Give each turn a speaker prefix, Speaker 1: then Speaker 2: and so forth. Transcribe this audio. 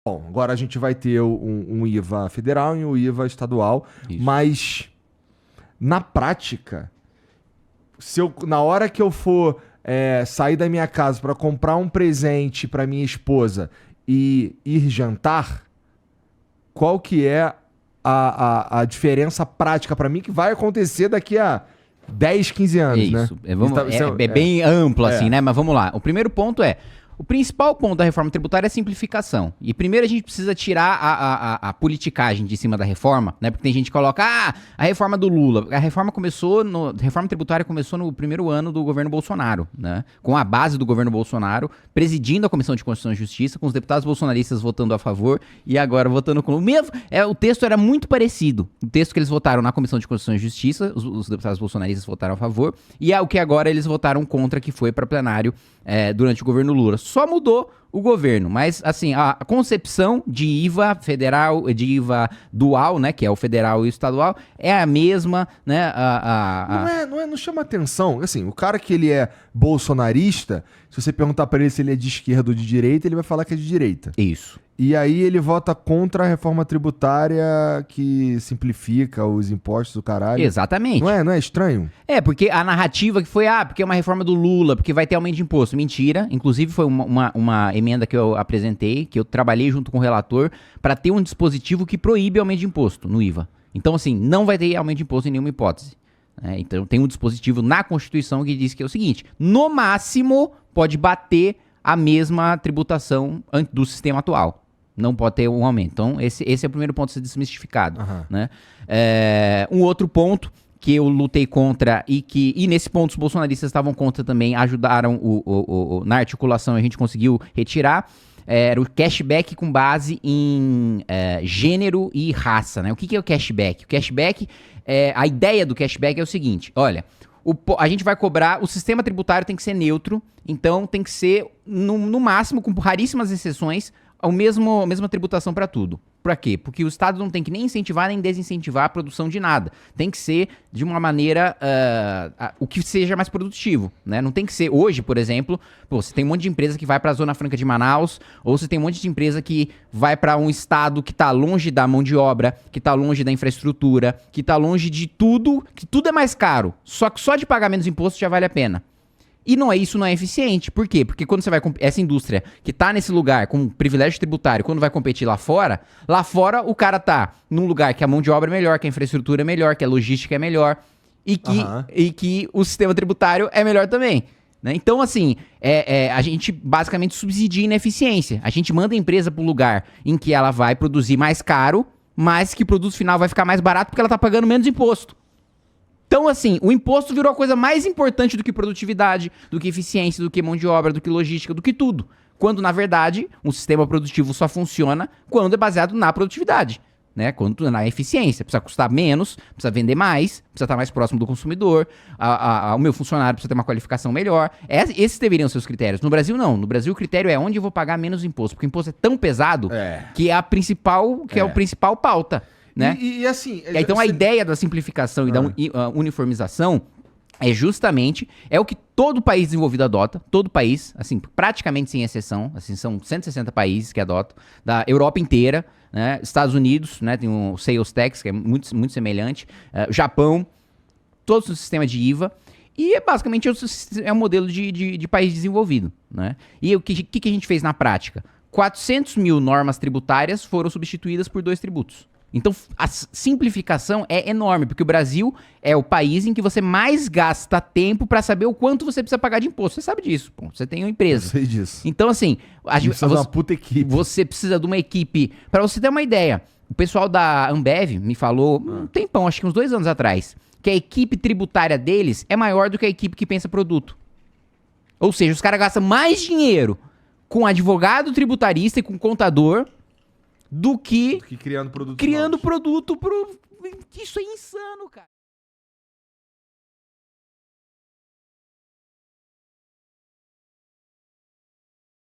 Speaker 1: Bom, agora a gente vai ter um IVA federal e um IVA estadual,
Speaker 2: Isso.
Speaker 1: mas na prática, na hora que eu for sair da minha casa para comprar um presente para minha esposa e ir jantar, qual que é a diferença prática para mim que vai acontecer daqui a 10, 15 anos, né?
Speaker 2: Isso. É bem amplo, assim, né? Mas vamos lá. O primeiro ponto é... O principal ponto da reforma tributária é a simplificação. E primeiro a gente precisa tirar a politicagem de cima da reforma, né? Porque tem gente que coloca, a reforma do Lula. A reforma tributária começou no primeiro ano do governo Bolsonaro, né? Com a base do governo Bolsonaro, presidindo a Comissão de Constituição e Justiça, com os deputados bolsonaristas votando a favor e agora votando contra. O texto era muito parecido. O texto que eles votaram na Comissão de Constituição e Justiça, os deputados bolsonaristas votaram a favor, e o que agora eles votaram contra, que foi para plenário durante o governo Lula. Só mudou o governo, mas assim, a concepção de IVA federal, de IVA dual, né, que é o federal e o estadual, é a mesma, né?
Speaker 1: Não chama atenção. Assim, o cara que ele é bolsonarista, se você perguntar pra ele se ele é de esquerda ou de direita, ele vai falar que é de direita.
Speaker 2: Isso.
Speaker 1: E aí ele vota contra a reforma tributária que simplifica os impostos do caralho.
Speaker 2: Exatamente.
Speaker 1: Não é estranho?
Speaker 2: Porque a narrativa que foi, porque é uma reforma do Lula, porque vai ter aumento de imposto. Mentira. Inclusive foi uma emenda que eu apresentei, que eu trabalhei junto com o relator, para ter um dispositivo que proíbe aumento de imposto no IVA. Então, assim, não vai ter aumento de imposto em nenhuma hipótese. Então, tem um dispositivo na Constituição que diz que é o seguinte: no máximo, pode bater a mesma tributação do sistema atual. Não pode ter um aumento. Então, esse é o primeiro ponto a ser desmistificado.
Speaker 1: Uhum.
Speaker 2: Né? Um outro ponto que eu lutei contra e nesse ponto os bolsonaristas estavam contra também, ajudaram na articulação, a gente conseguiu retirar, era o cashback com base em gênero e raça. Né? O que é o cashback? O cashback, a ideia do cashback é o seguinte: olha, a gente vai cobrar, o sistema tributário tem que ser neutro, então tem que ser, no máximo, com raríssimas exceções, a mesma tributação para tudo. Para quê? Porque o Estado não tem que nem incentivar nem desincentivar a produção de nada. Tem que ser de uma maneira o que seja mais produtivo, né? Não tem que ser hoje, por exemplo, você tem um monte de empresa que vai para a Zona Franca de Manaus, ou você tem um monte de empresa que vai para um estado que está longe da mão de obra, que está longe da infraestrutura, que está longe de tudo, que tudo é mais caro. Só que só de pagar menos imposto já vale a pena. E isso não é eficiente. Por quê? Porque quando você vai... Essa indústria que tá nesse lugar com privilégio tributário, quando vai competir lá fora o cara tá num lugar que a mão de obra é melhor, que a infraestrutura é melhor, que a logística é melhor e que o sistema tributário é melhor também. Né? Então, assim, a gente basicamente subsidia ineficiência. A gente manda a empresa pro lugar em que ela vai produzir mais caro, mas que o produto final vai ficar mais barato porque ela tá pagando menos imposto. Então, assim, o imposto virou a coisa mais importante do que produtividade, do que eficiência, do que mão de obra, do que logística, do que tudo. Quando, na verdade, um sistema produtivo só funciona quando é baseado na produtividade, né? Quando na eficiência. Precisa custar menos, precisa vender mais, precisa estar mais próximo do consumidor, o meu funcionário precisa ter uma qualificação melhor. Esses deveriam ser os critérios. No Brasil, não. No Brasil, o critério é onde eu vou pagar menos imposto, porque o imposto é tão pesado que é o principal pauta. Né?
Speaker 1: Assim...
Speaker 2: Então a ideia da simplificação e da uniformização é justamente o que todo país desenvolvido adota, todo país, assim, praticamente sem exceção, assim, são 160 países que adotam, da Europa inteira, né? Estados Unidos, né? Tem o Sales Tax, que é muito, muito semelhante, Japão, todo o sistema de IVA, e basicamente é um modelo de país desenvolvido. Né? E o que a gente fez na prática? 400 mil normas tributárias foram substituídas por 2 tributos. Então, a simplificação é enorme, porque o Brasil é o país em que você mais gasta tempo para saber o quanto você precisa pagar de imposto. Você sabe disso, pô. Você tem uma empresa.
Speaker 1: Eu sei disso.
Speaker 2: Então, assim...
Speaker 1: Precisa de uma puta equipe.
Speaker 2: Você precisa de uma equipe... Para você ter uma ideia, o pessoal da Ambev me falou um tempão, acho que uns 2 anos atrás, que a equipe tributária deles é maior do que a equipe que pensa produto. Ou seja, os caras gastam mais dinheiro com advogado tributarista e com contador... do que
Speaker 1: criando produto.
Speaker 2: Criando produto pro... Isso é insano, cara.